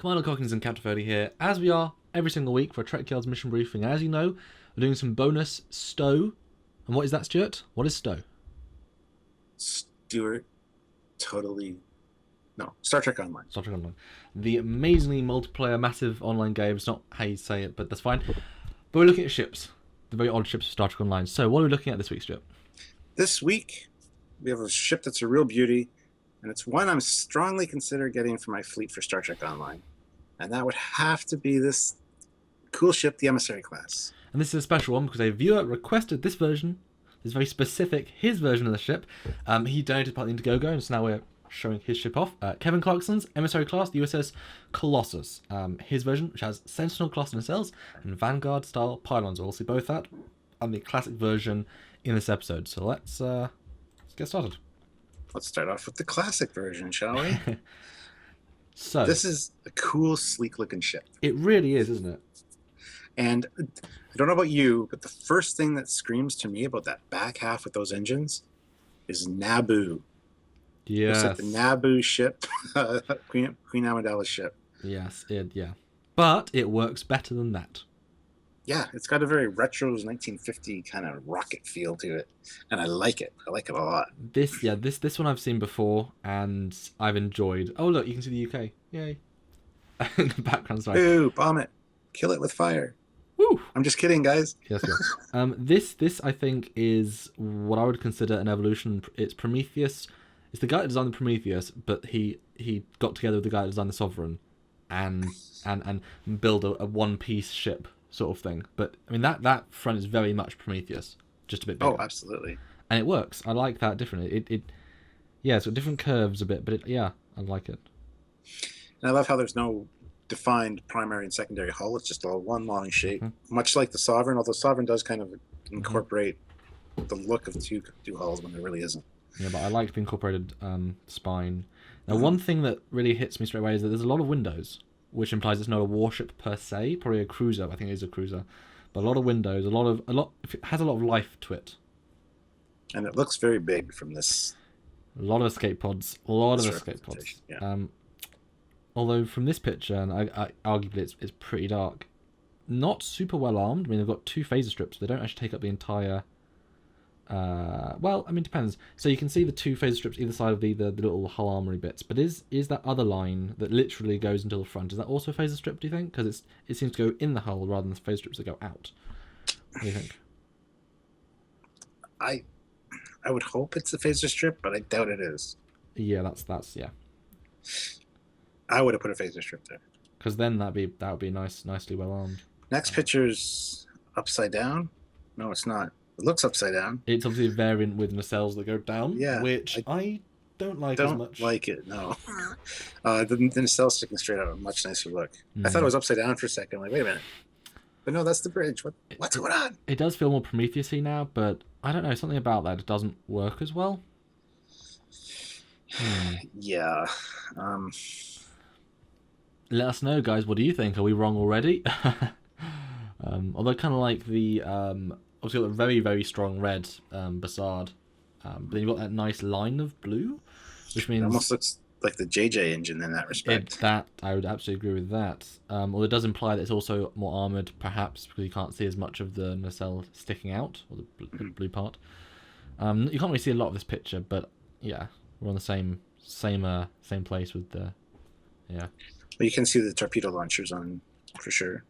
Commander Cockins and Captain 30 here, as we are every single week for a Trekyards mission briefing. As you know, we're doing some bonus STO. And what is that, Stuart? What is STO? Stuart, totally... No, Star Trek Online. Star Trek Online. The amazingly multiplayer, massive online game. It's not how you say it, but that's fine. But we're looking at ships. The very odd ships of Star Trek Online. So what are we looking at this week, Stuart? This week, we have a ship that's a real beauty, and it's one I'm strongly consider getting for my fleet for Star Trek Online. And that would have to be this cool ship, the Emissary class. And this is a special one because a viewer requested this version, this very specific, his version of the ship. He donated partly into Indiegogo, and so now we're showing his ship off. Kevin Clarkson's Emissary class, the USS Colossus. His version, which has Sentinel class nacelles and Vanguard style pylons. We'll see both that and the classic version in this episode. So let's get started. Let's start off with the classic version, shall we? So this is a cool, sleek-looking ship. It really is, isn't it? And I don't know about you, but the first thing that screams to me about that back half with those engines is Naboo. Yes. Looks like the Naboo ship, Queen Amidala's ship. Yes, yeah. But it works better than that. Yeah, it's got a very retro 1950 kind of rocket feel to it, and I like it. I like it a lot. This one I've seen before, and I've enjoyed. Oh look, you can see the UK. Yay! In the background, sorry. Ooh, bomb it, kill it with fire. Woo! I'm just kidding, guys. Yes. This I think is what I would consider an evolution. It's Prometheus. It's the guy that designed the Prometheus, but he got together with the guy that designed the Sovereign, and build a one-piece ship sort of thing. But I mean that front is very much Prometheus, just a bit bigger. Oh, absolutely. And it works. I like that different. It's got different curves a bit, but I like it. And I love how there's no defined primary and secondary hull. It's just all one long shape, much like the Sovereign. Although Sovereign does kind of incorporate the look of two hulls when there really isn't. Yeah, but I like the incorporated spine. Now, one thing that really hits me straight away is that there's a lot of windows, which implies it's not a warship per se, probably a cruiser. I think it is a cruiser, but a lot of windows, it has a lot of life to it. And it looks very big from this. A lot of escape pods. Yeah. Although from this picture, and I arguably it's pretty dark, not super well armed. I mean, they've got two phaser strips. They don't actually take up the entire. Well, I mean, depends. So you can see the two phaser strips either side of the little hull armory bits. But is that other line that literally goes until the front? Is that also a phaser strip? Do you think? Because it seems to go in the hull rather than the phaser strips that go out. What do you think? I would hope it's a phaser strip, but I doubt it is. Yeah, that's yeah. I would have put a phaser strip there. Because then that would be nicely well armed. Next picture's upside down. No, it's not. It looks upside down. It's obviously a variant with nacelles that go down, yeah, which I don't like as much. Don't like it, no. The nacelles sticking straight out, a much nicer look. I thought it was upside down for a second. I'm like, wait a minute. But no, that's the bridge. What's going on? It does feel more Prometheus-y now, but I don't know. Something about that doesn't work as well. Yeah. Let us know, guys. What do you think? Are we wrong already? Although kind of like the... obviously got a very, very strong red Bassard, but then you've got that nice line of blue, which means... It almost looks like the JJ engine in that respect. I would absolutely agree with that. Although it does imply that it's also more armoured, perhaps, because you can't see as much of the nacelle sticking out, or the blue part. You can't really see a lot of this picture, but yeah, we're on the same place with the... Yeah. Well, you can see the torpedo launchers on, for sure,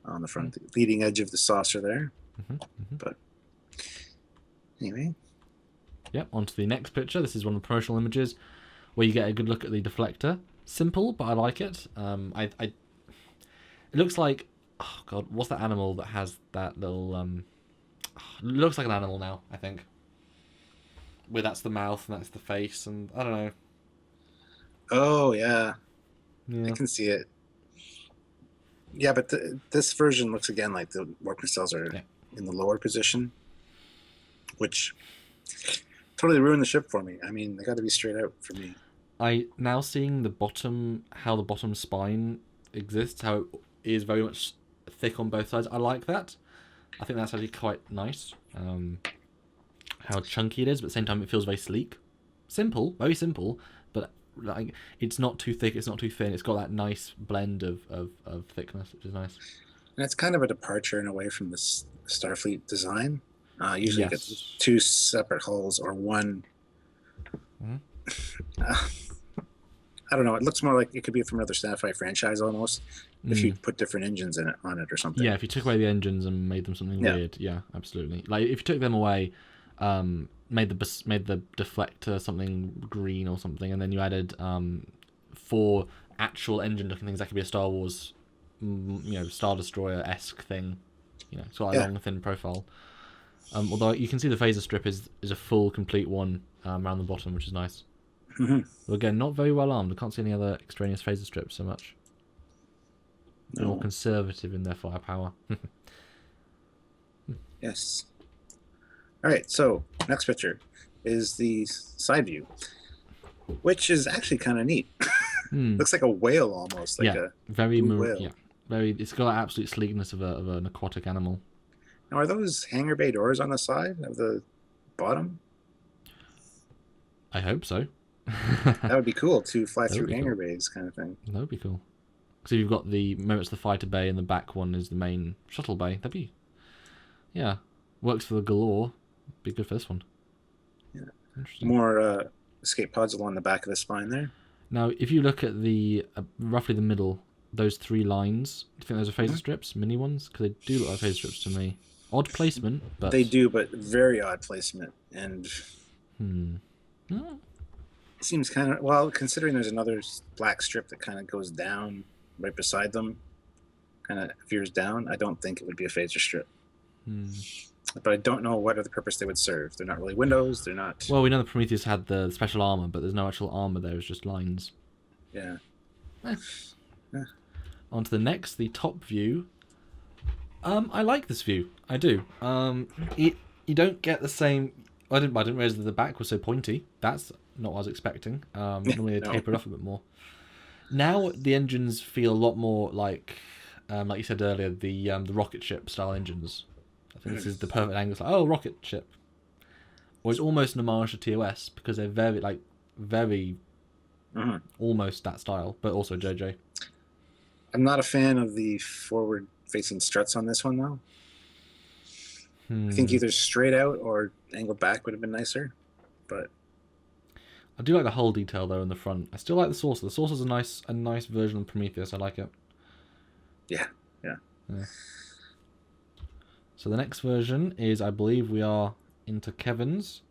on the front, the leading edge of the saucer there. But anyway, onto the next picture. This is one of the promotional images where you get a good look at the deflector. Simple, but I like it. It looks like, oh god, what's that animal that has that little it looks like an animal now, I think, where that's the mouth and that's the face, and I don't know. Oh yeah. I can see it. Yeah, but this version looks again like the warp nacelles are in the lower position, which totally ruined the ship for me. I mean, they got to be straight out for me. Now seeing how the bottom spine exists, how it is very much thick on both sides. I like that. I think that's actually quite nice. How chunky it is, but at the same time it feels very sleek. Simple, very simple, but like it's not too thick, it's not too thin. It's got that nice blend of thickness, which is nice. And it's kind of a departure in a way from the Starfleet design. Usually you get Yes. 2 separate hulls or one. I don't know. It looks more like it could be from another sci-fi franchise almost. If you put different engines on it or something. Yeah, if you took away the engines and made them something weird, yeah, absolutely. Like if you took them away, made the deflector something green or something, and then you added 4 actual engine-looking things, that could be a Star Wars, Star Destroyer-esque thing. It's got a long, thin profile. Although you can see the phaser strip is a full, complete one around the bottom, which is nice. Mm-hmm. Well, again, not very well armed. I can't see any other extraneous phaser strips so much. They're more conservative in their firepower. Yes. All right, so next picture is the side view, which is actually kind of neat. Looks like a whale almost, like a very whale. Yeah, very. It's got that absolute sleekness of an aquatic animal. Now, are those hangar bay doors on the side of the bottom? I hope so. That would be cool to fly through hangar bays, kind of thing. That would be cool. So you've got it's the fighter bay, and the back one is the main shuttle bay. That'd be, works for the galore. Be good for this one. Yeah. Interesting. More escape pods along the back of the spine there. Now, if you look at the roughly the middle, those 3 lines, do you think those are phaser strips, mini ones? Because they do look like phaser strips to me. Odd placement, but they do, but very odd placement, and it seems kind of, well, considering there's another black strip that kind of goes down right beside them, kind of veers down. I don't think it would be a phaser strip. But I don't know what other purpose they would serve. They're not really windows. They're not. Well, we know the Prometheus had the special armor, but there's no actual armor there. It's just lines. Yeah. On to the next, the top view. I like this view. I do. You don't get the same. I didn't realize that the back was so pointy. That's not what I was expecting. Normally they taper it off a bit more. Now the engines feel a lot more like you said earlier, the rocket ship style engines. I think this is the perfect angle. It's like, rocket ship. Or it's almost an homage to TOS because they're very almost that style, but also JJ. I'm not a fan of the forward-facing struts on this one, though. I think either straight out or angled back would have been nicer, but I do like the hull detail though in the front. I still like the saucer. The saucer's a nice version of Prometheus. I like it. Yeah. So the next version is, I believe we are into Kevin's.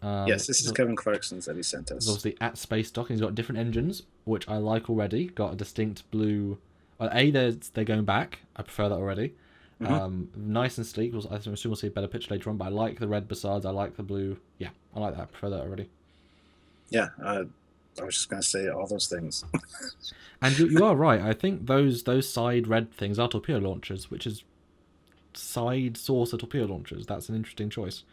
Yes, this is Kevin Clarkson's that he sent us. It's obviously at space dock, and he's got different engines, which I like already. Got a distinct blue. Well, they're going back. I prefer that already. Nice and sleek. I assume we'll see a better picture later on, but I like the red besides. I like the blue. Yeah, I like that. I prefer that already. Yeah, I was just going to say all those things. And you are right. I think those side red things are torpedo launchers, which is side saucer torpedo launchers. That's an interesting choice.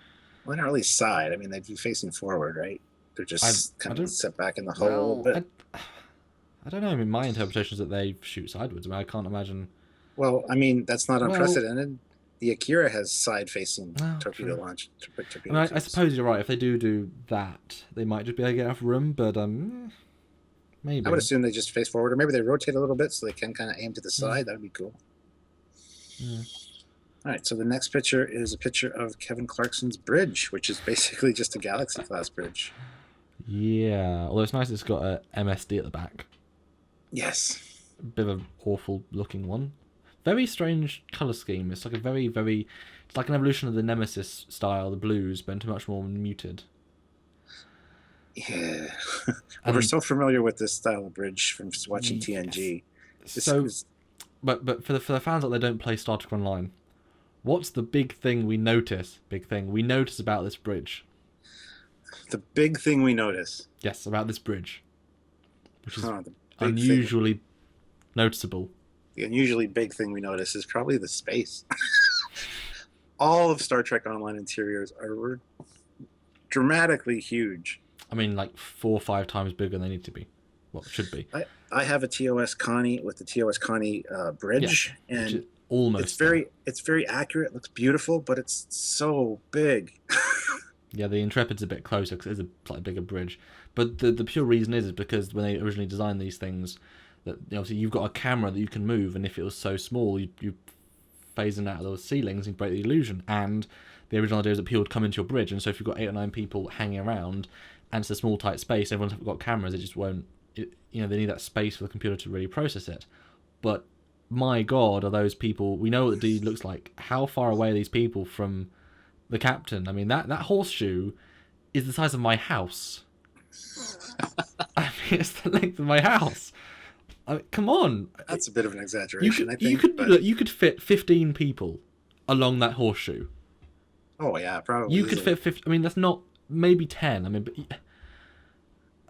Well, not really side. I mean, they'd be facing forward, right? They're just kind of set back in the hull a little bit. I don't know. I mean, my interpretation is that they shoot sideways. I mean, I can't imagine. Well, I mean, that's not unprecedented. The Akira has side-facing torpedo launch. I suppose you're right. If they do that, they might just be able to get enough room, but maybe. I would assume they just face forward, or maybe they rotate a little bit so they can kind of aim to the side. That would be cool. Yeah. All right, so the next picture is a picture of Kevin Clarkson's bridge, which is basically just a Galaxy-class bridge. Yeah, although it's nice it's got a MSD at the back. Yes. A bit of an awful-looking one. Very strange colour scheme. It's like a very, very... It's like an evolution of the Nemesis style, the blues, but into much more muted. Yeah. We're so familiar with this style of bridge from watching TNG. But for the fans that they don't play Star Trek Online, what's the big thing we notice about this bridge? The big thing we notice? Yes, about this bridge. Which is the unusually noticeable. The unusually big thing we notice is probably the space. All of Star Trek Online interiors are dramatically huge. I mean, like 4 or 5 times bigger than they need to be. Well, it should be. I have a TOS Connie with the TOS Connie bridge, and almost it's very accurate. It looks beautiful, but it's so big. Yeah, the Intrepid's a bit closer because it's a slightly bigger bridge. But the pure reason is because when they originally designed these things, that obviously you've got a camera that you can move, and if it was so small, you phasing out of those ceilings and break the illusion. And the original idea is that people would come into your bridge, and so if you've got 8 or 9 people hanging around, and it's a small tight space, everyone's got cameras, it just won't. They need that space for the computer to really process it. But my God, are those people? We know what the dude looks like. How far away are these people from the captain? I mean, that horseshoe is the size of my house. I mean, it's the length of my house. I mean, come on. That's a bit of an exaggeration, I think. You could fit 15 people along that horseshoe. Oh, yeah, probably. You could fit 50. I mean, that's not... Maybe 10. I mean, but...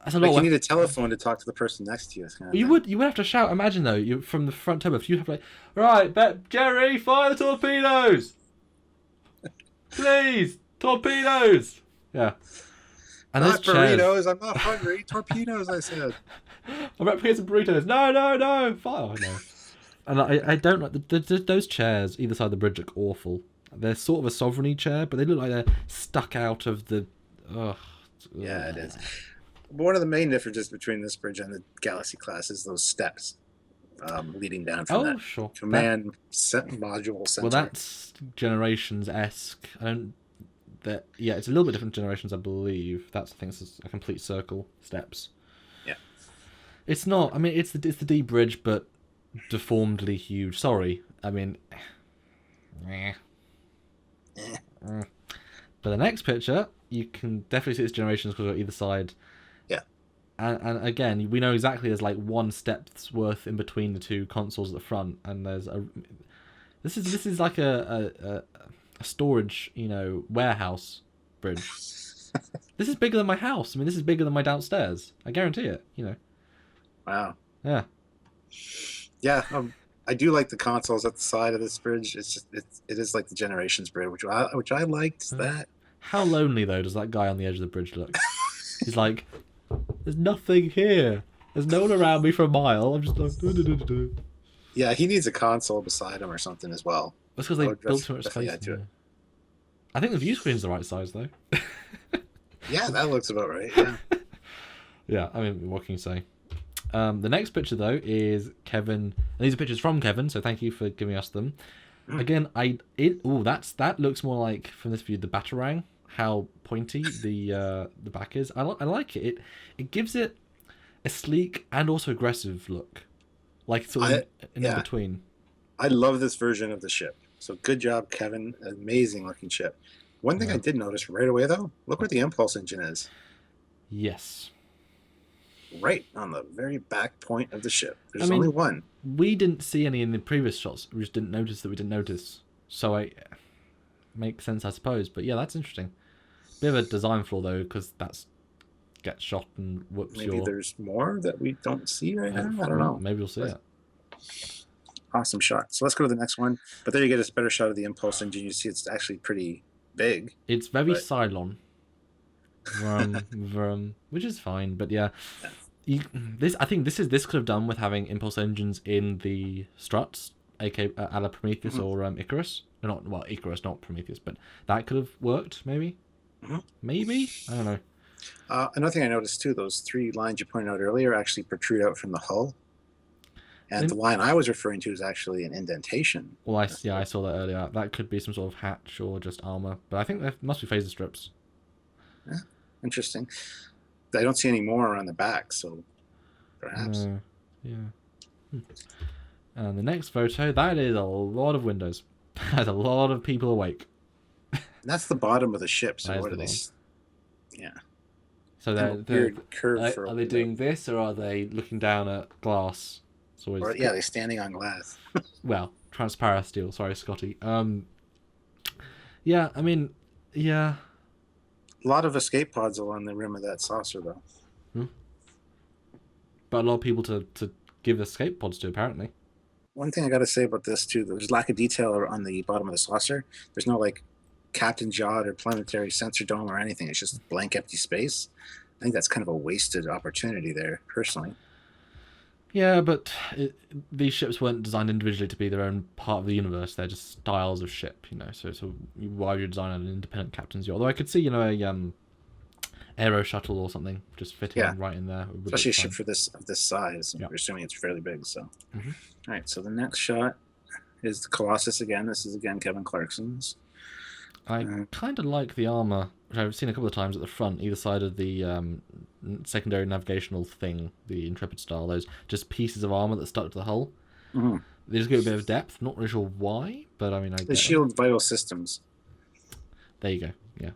That's a lot. You need a telephone to talk to the person next to you. You would have to shout. Imagine, though, you from the front tub, if you have like... Right, Jerry, fire the torpedoes! Please! Torpedoes! Yeah. And not burritos, I'm not hungry. Torpedoes, I said. I'm up here some burritos. No, fire. Oh, no. And I don't like those chairs either side of the bridge look awful. They're sort of a sovereignty chair, but they look like they're stuck out of the. Yeah, it is. One of the main differences between this bridge and the Galaxy class is those steps leading down from that command module center. Well, that's Generations-esque. It's a little bit different Generations, I believe. I think it's a complete circle steps. Yeah. It's not. I mean, it's the D bridge, but deformedly huge. Sorry. I mean. But the next picture, you can definitely see it's Generations because on either side. Yeah. And again, we know exactly there's like one step's worth in between the two consoles at the front, and there's a. This is like a storage, warehouse bridge. This is bigger than my house. I mean, this is bigger than my downstairs. I guarantee it. Wow. Yeah. Yeah. I do like the consoles at the side of this bridge. It's just it is like the Generations bridge, which I liked that. How lonely though does that guy on the edge of the bridge look? He's like, there's nothing here. There's no one around me for a mile. I'm just like. Yeah, he needs a console beside him or something as well. That's because they built too much space. I think the view screen's the right size though. Yeah, that looks about right. Yeah. Yeah, I mean, what can you say? The next picture though is Kevin, and these are pictures from Kevin, so thank you for giving us them. Again, that looks more like from this view the Batarang, how pointy the back is. I like it. It gives it a sleek and also aggressive look, like sort of in between. I love this version of the ship. So good job, Kevin. Amazing looking ship. One thing I did notice right away though, look where the impulse engine is. Yes. Right on the very back point of the ship. There's only one. We didn't see any in the previous shots. We just didn't notice that we didn't notice. So it makes sense, I suppose. But yeah, that's interesting. Bit of a design flaw though, because that gets shot and whoops. Maybe there's more that we don't see right now. I don't know. Maybe we'll see it. Awesome shot. So let's go to the next one. But there you get a better shot of the impulse engine. You see it's actually pretty big. It's very Cylon. Which is fine, but yeah. I think this could have done with having impulse engines in the struts, aka a la Prometheus or Icarus. Icarus, not Prometheus, but that could have worked maybe. Maybe, I don't know. Another thing I noticed too, those 3 lines you pointed out earlier actually protrude out from the hull, and the line I was referring to is actually an indentation. Well, I saw that earlier. That could be some sort of hatch or just armor, but I think there must be phaser strips. Yeah. Interesting. I don't see any more around the back, so perhaps. And the next photo, that is a lot of windows. That's a lot of people awake. And that's the bottom of the ship. So what are they? Yeah. So they're weird curve. Are they doing this, or are they looking down at glass? They're standing on glass. Well, transparent steel. Sorry, Scotty. Yeah, I mean, yeah. A lot of escape pods along the rim of that saucer, though. But a lot of people to give escape pods to, apparently. One thing I got to say about this, too, there's lack of detail on the bottom of the saucer. There's no, Captain's yacht or planetary sensor dome or anything. It's just blank, empty space. I think that's kind of a wasted opportunity there, personally. Yeah, but these ships weren't designed individually to be their own part of the universe. They're just styles of ship, you know. So why would you design an independent captain's yacht? Although I could see, you know, a aero shuttle or something just fitting right in there. Especially a ship for this size. We're assuming it's fairly big. So, all right. So the next shot is the Colossus again. This is again Kevin Clarkson's. I kind of like the armor, which I've seen a couple of times at the front, either side of the secondary navigational thing, the Intrepid style. Those just pieces of armor that stuck to the hull. They just give a bit of depth. Not really sure why, but I mean, they shield vital systems. There you go. Yeah.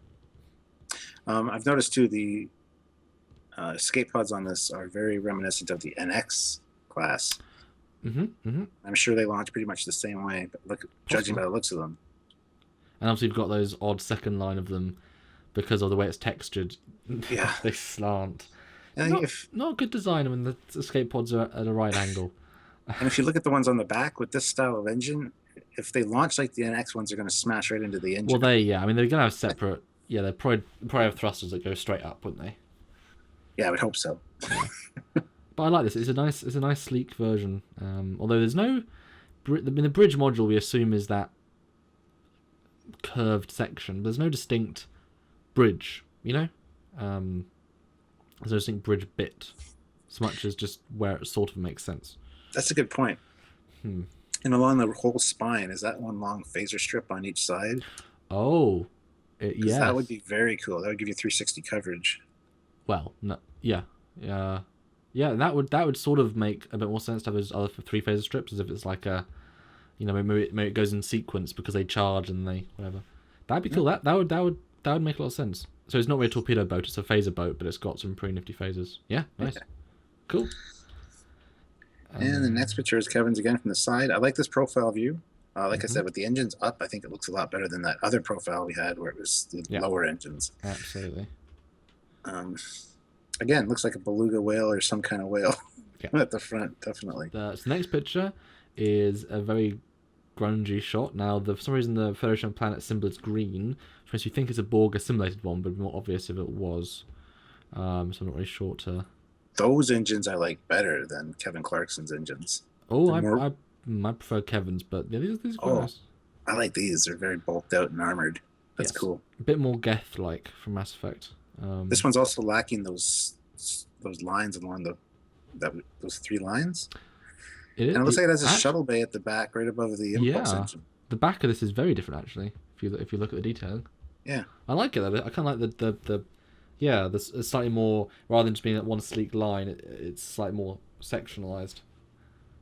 I've noticed too the escape pods on this are very reminiscent of the NX class. I'm sure they launch pretty much the same way, but judging by the looks of them. And obviously you've got those odd second line of them because of the way it's textured. Yeah. They slant. And not good design when the escape pods are at a right angle. And if you look at the ones on the back with this style of engine, if they launch like the NX ones, they're going to smash right into the engine. Well, I mean, they're going to have separate... Yeah, they'd probably have thrusters that go straight up, wouldn't they? Yeah, I would hope so. Yeah. But I like this. It's a nice sleek version. Although there's no... the bridge module, we assume, is that curved section. There's no distinct bridge, you know? There's no distinct bridge bit, as much as just where it sort of makes sense. That's a good point. And along the whole spine, is that one long phaser strip on each side? Oh, yeah. That would be very cool. That would give you 360 coverage. Well, no, yeah. That would sort of make a bit more sense to have those other 3 phaser strips, as if it's like a, you know, maybe it goes in sequence because they charge and they whatever. That'd be cool. That would make a lot of sense. So it's not really a torpedo boat; it's a phaser boat, but it's got some pretty nifty phasers. Yeah, nice, cool. And the next picture is Kevin's again from the side. I like this profile view. Like I said, with the engines up, I think it looks a lot better than that other profile we had where it was the lower engines. Absolutely. Again, looks like a beluga whale or some kind of whale at the front, definitely. So the next picture is a very grungy shot. Now, for some reason, the Federation planet symbol is green, which makes you think it's a Borg simulated one, but it'd be more obvious if it was. So I'm not really sure to... Those engines I like better than Kevin Clarkson's engines. Oh, I prefer Kevin's, but these are nice. I like these. They're very bulked out and armored. That's cool. A bit more Geth-like from Mass Effect. This one's also lacking those lines along those 3 lines. And it looks like it has a shuttle bay at the back, right above the impulse engine. The back of this is very different, actually. If you look at the detailing. Yeah, I like it though. I kind of like the slightly more, rather than just being that one sleek line, it's slightly more sectionalized.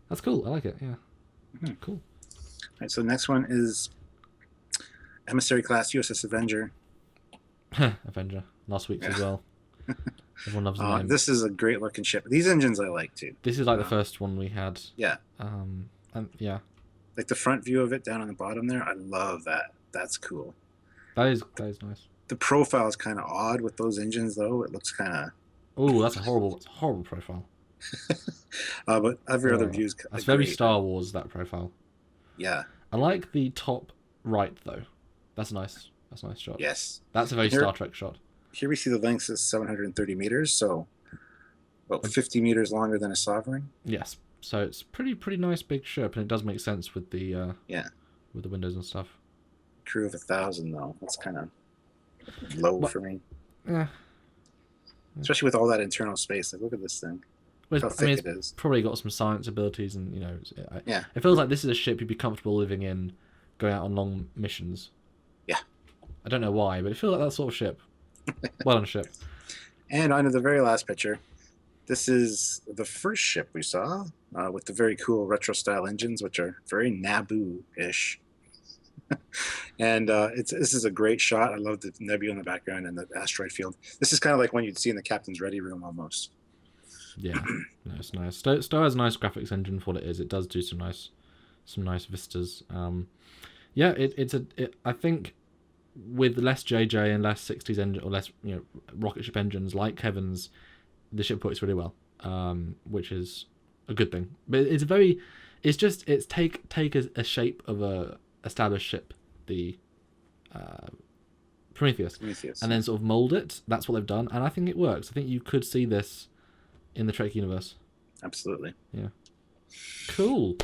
That's cool. I like it. Yeah, cool. All right, so the next one is Emissary class USS Avenger. Avenger. Last week's as well. Everyone loves the name. This is a great looking ship. These engines I like too. This is like the first one we had. Yeah. And yeah. Like the front view of it down on the bottom there, I love that. That's cool. That is nice. The profile is kind of odd with those engines though. It looks kind of... Oh, that's a horrible profile. But every other view is that's very Star Wars, that profile. Yeah. I like the top right though. That's a nice shot. Yes. That's a very Star Trek shot. Here we see the length is 730 meters, so about 50 meters longer than a Sovereign. Yes. So it's pretty nice big ship, and it does make sense with the with the windows and stuff. Crew of 1,000 though. That's kind of low for me. Yeah. Especially with all that internal space. Like, look at this thing. Well, how thick it is. Probably got some science abilities, and you know, it feels like this is a ship you'd be comfortable living in, going out on long missions. Yeah. I don't know why, but it feels like that sort of ship. Well on ship. And on to the very last picture. This is the first ship we saw with the very cool retro style engines, which are very Naboo-ish. And this is a great shot. I love the nebula in the background and the asteroid field. This is kind of like one you'd see in the captain's ready room almost. Yeah, no, it's nice. STO has a nice graphics engine for what it is. It does do some nice vistas. Yeah, I think with less JJ and less 60s engine or less rocket ship engines like Kevin's, the ship works really well, which is a good thing. But it's take a shape of a established ship, the Prometheus, and then sort of mold it. That's what they've done, and I think it works. I think you could see this in the Trek universe. Absolutely. Yeah. Cool.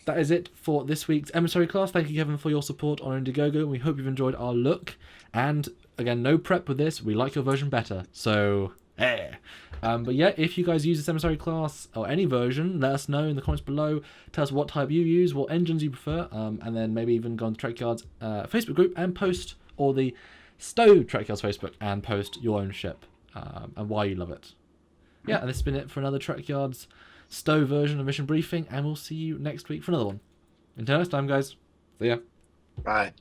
That is it for this week's Emissary class. Thank you, Kevin, for your support on Indiegogo. We hope you've enjoyed our look. And again, no prep with this. We like your version better. So, but yeah, if you guys use this Emissary class or any version, let us know in the comments below. Tell us what type you use, what engines you prefer, and then maybe even go on the Trekyards Facebook group and post, or the STO Trekyards Facebook, and post your own ship and why you love it. Yeah, and this has been it for another Trekyards STO version of Mission Briefing, and we'll see you next week for another one. Until next time, guys. See ya. Bye.